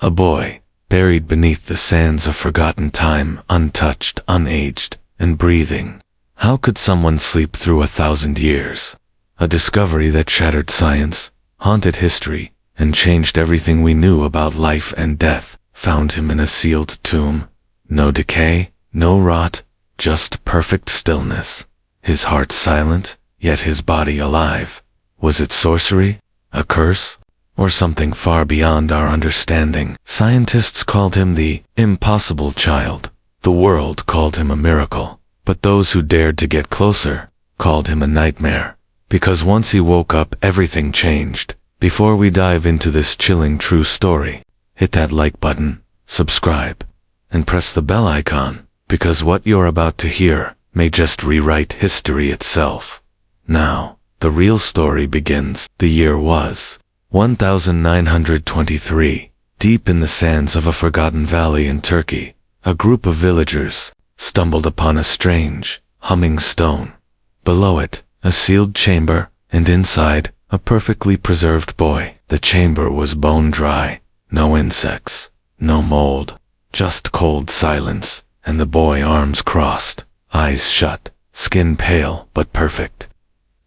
A boy, buried beneath the sands of forgotten time, untouched, unaged, and breathing. How could someone sleep through 1,000 years? A discovery that shattered science, haunted history, and changed everything we knew about life and death, found him in a sealed tomb. No decay, no rot, just perfect stillness. His heart silent, yet his body alive. Was it sorcery? A curse? Or something far beyond our understanding? Scientists called him the impossible child. The world called him a miracle. But those who dared to get closer called him a nightmare. Because once he woke up, everything changed. Before we dive into this chilling true story, hit that like button, subscribe, and press the bell icon, because what you're about to hear may just rewrite history itself. Now, the real story begins. The year was 1923. Deep in the sands of a forgotten valley in Turkey, a group of villagers stumbled upon a strange, humming stone. Below it, a sealed chamber, and inside, a perfectly preserved boy. The chamber was bone dry, no insects, no mold, just cold silence, and the boy, arms crossed, eyes shut, skin pale but perfect.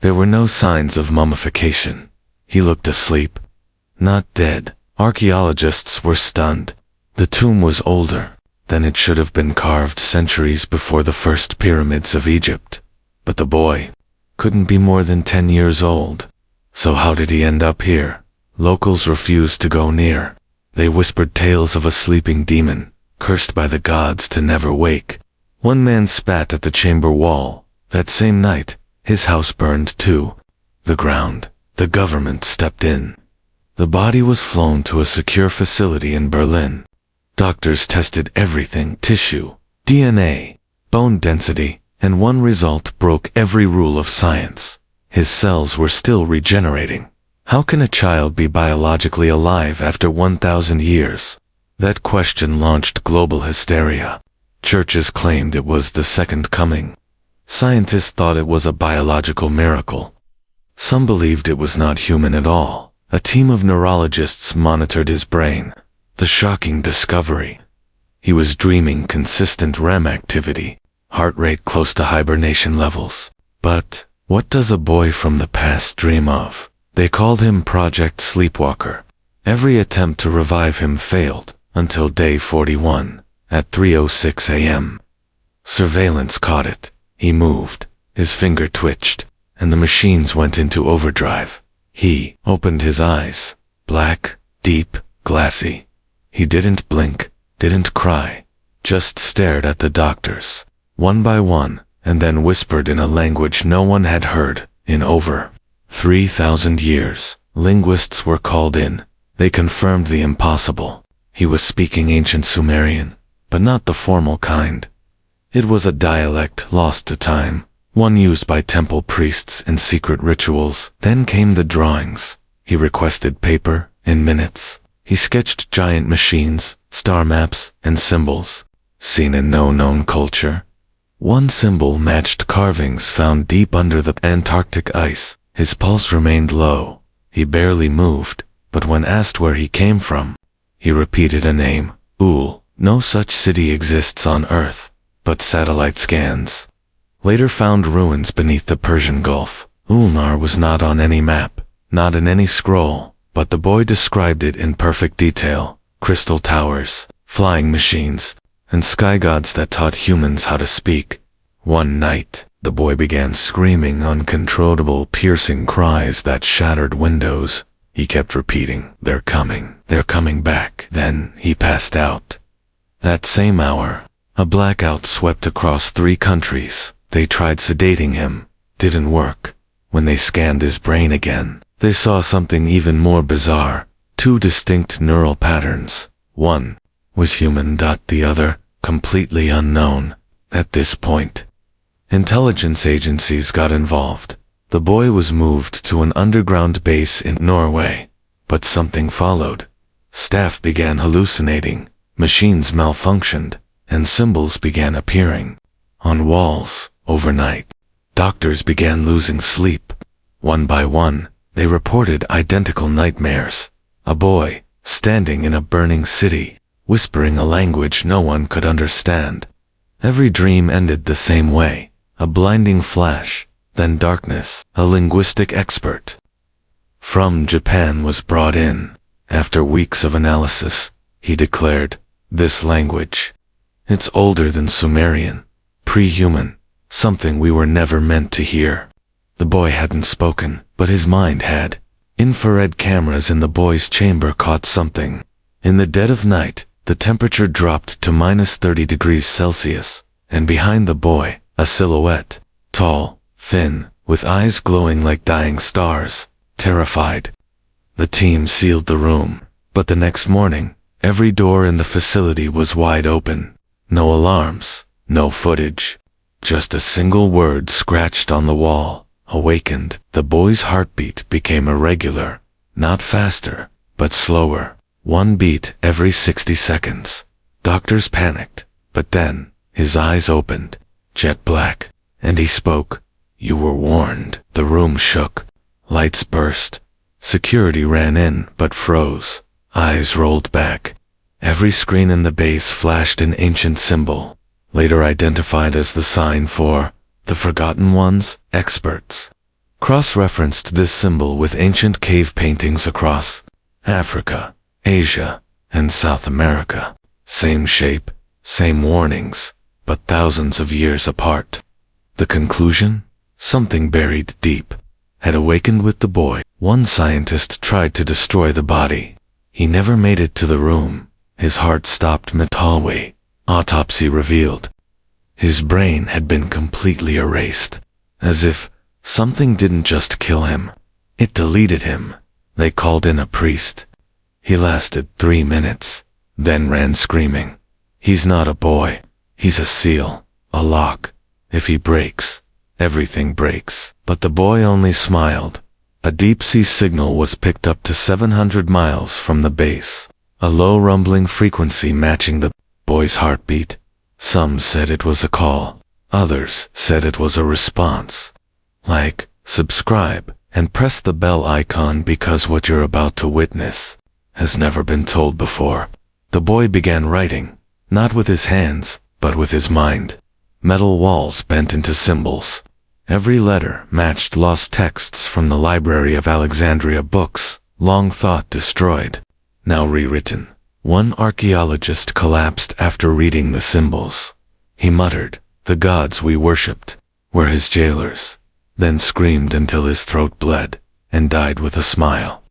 There were no signs of mummification. He looked asleep, not dead. Archaeologists were stunned. The tomb was older than it should have been, carved centuries before the first pyramids of Egypt. But the boy couldn't be more than 10 years old. So how did he end up here? Locals refused to go near. They whispered tales of a sleeping demon, cursed by the gods to never wake. One man spat at the chamber wall. That same night, his house burned to the ground. The government stepped in. The body was flown to a secure facility in Berlin. Doctors tested everything: tissue, DNA, bone density, and one result broke every rule of science. His cells were still regenerating. How can a child be biologically alive after 1,000 years? That question launched global hysteria. Churches claimed it was the second coming. Scientists thought it was a biological miracle. Some believed it was not human at all. A team of neurologists monitored his brain. The shocking discovery: he was dreaming consistent REM activity, heart rate close to hibernation levels. But what does a boy from the past dream of? They called him Project Sleepwalker. Every attempt to revive him failed, until day 41, at 3:06 a.m. Surveillance caught it. He moved, his finger twitched, and the machines went into overdrive. He opened his eyes, black, deep, glassy. He didn't blink, didn't cry, just stared at the doctors, one by one, and then whispered in a language no one had heard in over 3,000 years. Linguists were called in. They confirmed the impossible. He was speaking ancient Sumerian, but not the formal kind. It was a dialect lost to time, one used by temple priests in secret rituals. Then came the drawings. He requested paper. In minutes, he sketched giant machines, star maps, and symbols, seen in no known culture. One symbol matched carvings found deep under the Antarctic ice. His pulse remained low. He barely moved, but when asked where he came from, he repeated a name: Ul. No such city exists on Earth, but satellite scans later found ruins beneath the Persian Gulf. Ulnar was not on any map, not in any scroll, but the boy described it in perfect detail: crystal towers, flying machines, and sky gods that taught humans how to speak. One night, the boy began screaming uncontrollable, piercing cries that shattered windows. He kept repeating, they're coming back. Then he passed out. That same hour, a blackout swept across 3 countries. They tried sedating him. Didn't work. When they scanned his brain again, they saw something even more bizarre. 2 distinct neural patterns. One was human. The other, completely unknown. At this point, intelligence agencies got involved. The boy was moved to an underground base in Norway. But something followed. Staff began hallucinating, machines malfunctioned, and symbols began appearing on walls. Overnight, doctors began losing sleep. One by one, they reported identical nightmares. A boy, standing in a burning city, whispering a language no one could understand. Every dream ended the same way, a blinding flash, then darkness. A linguistic expert from Japan was brought in. After weeks of analysis, he declared, "This language, it's older than Sumerian, pre-human, something we were never meant to hear." The boy hadn't spoken, but his mind had. Infrared cameras in the boy's chamber caught something. In the dead of night, the temperature dropped to -30°C, and behind the boy, a silhouette, tall, thin, with eyes glowing like dying stars, terrified. The team sealed the room, but the next morning, every door in the facility was wide open. No alarms, no footage, just a single word scratched on the wall. Awakened, the boy's heartbeat became irregular, not faster, but slower, one beat every 60 seconds. Doctors panicked, but then, his eyes opened, jet black, and he spoke. "You were warned." The room shook. Lights burst. Security ran in, but froze. Eyes rolled back. Every screen in the base flashed an ancient symbol, later identified as the sign for the Forgotten Ones. Experts cross-referenced this symbol with ancient cave paintings across Africa, Asia, and South America. Same shape, same warnings, but thousands of years apart. The conclusion? Something buried deep had awakened with the boy. One scientist tried to destroy the body. He never made it to the room. His heart stopped mid-hallway. Autopsy revealed his brain had been completely erased, as if something didn't just kill him, it deleted him. They called in a priest. He lasted 3 minutes, then ran screaming. "He's not a boy. He's a seal, a lock. If he breaks, everything breaks." But the boy only smiled. A deep-sea signal was picked up to 700 miles from the base, a low rumbling frequency matching the boy's heartbeat. Some said it was a call. Others said it was a response. Like, subscribe, and press the bell icon because what you're about to witness has never been told before. The boy began writing, not with his hands, but with his mind. Metal walls bent into symbols. Every letter matched lost texts from the Library of Alexandria books, long thought destroyed, now rewritten. One archaeologist collapsed after reading the symbols. He muttered, "The gods we worshipped were his jailers," then screamed until his throat bled, and died with a smile.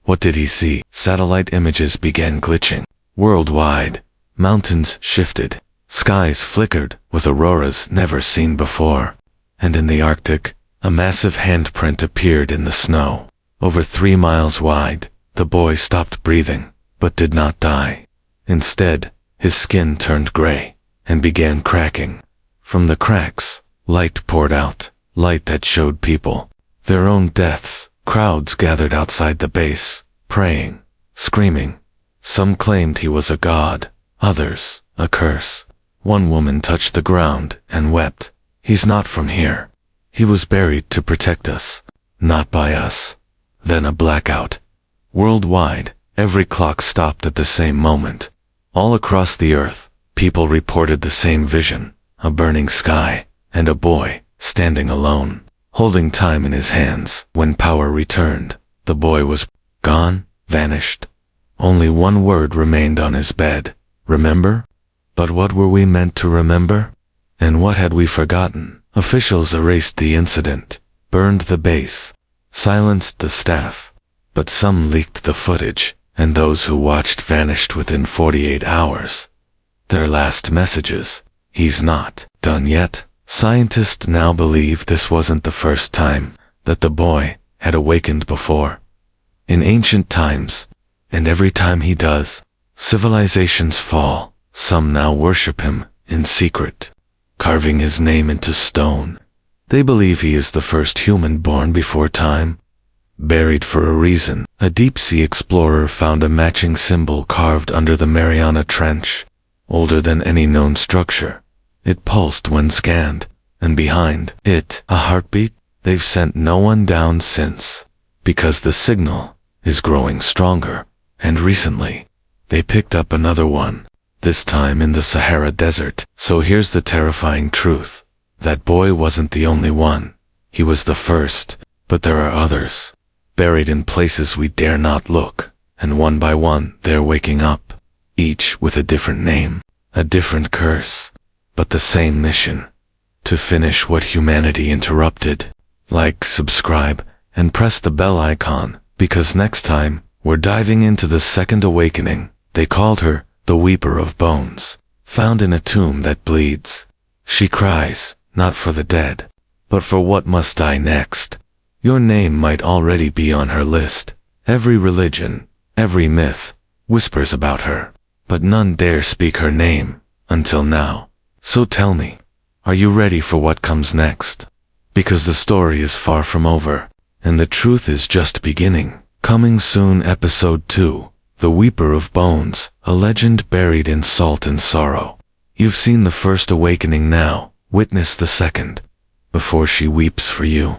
What did he see? Satellite images began glitching. Worldwide, mountains shifted, skies flickered with auroras never seen before. And in the Arctic, a massive handprint appeared in the snow. Over 3 miles wide, the boy stopped breathing, but did not die. Instead, his skin turned gray and began cracking. From the cracks, light poured out, light that showed people their own deaths. Crowds gathered outside the base, praying, screaming. Some claimed he was a god, others, a curse. One woman touched the ground and wept. "He's not from here. He was buried to protect us, not by us." Then a blackout. Worldwide, every clock stopped at the same moment. All across the earth, people reported the same vision, a burning sky, and a boy, standing alone, holding time in his hands. When power returned, the boy was gone, vanished. Only one word remained on his bed: remember? But what were we meant to remember? And what had we forgotten? Officials erased the incident, burned the base, silenced the staff. But some leaked the footage, and those who watched vanished within 48 hours. Their last messages: "He's not done yet." Scientists now believe this wasn't the first time that the boy had awakened before. In ancient times, and every time he does, civilizations fall. Some now worship him in secret, carving his name into stone. They believe he is the first human born before time, buried for a reason. A deep-sea explorer found a matching symbol carved under the Mariana Trench, older than any known structure. It pulsed when scanned, and behind it, a heartbeat. They've sent no one down since, because the signal is growing stronger And recently, they picked up another one, this time in the Sahara Desert. So here's the terrifying truth. That boy wasn't the only one. He was the first, but there are others, buried in places we dare not look, and one by one they're waking up, each with a different name, a different curse, but the same mission: to finish what humanity interrupted. Like, subscribe, and press the bell icon, because next time, we're diving into the second awakening. They called her the Weeper of Bones, found in a tomb that bleeds. She cries, not for the dead, but for what must die next. Your name might already be on her list. Every religion, every myth, whispers about her, but none dare speak her name, until now. So tell me, are you ready for what comes next? Because the story is far from over, and the truth is just beginning. Coming soon, Episode 2, The Weeper of Bones, a legend buried in salt and sorrow. You've seen the first awakening now, witness the second, before she weeps for you.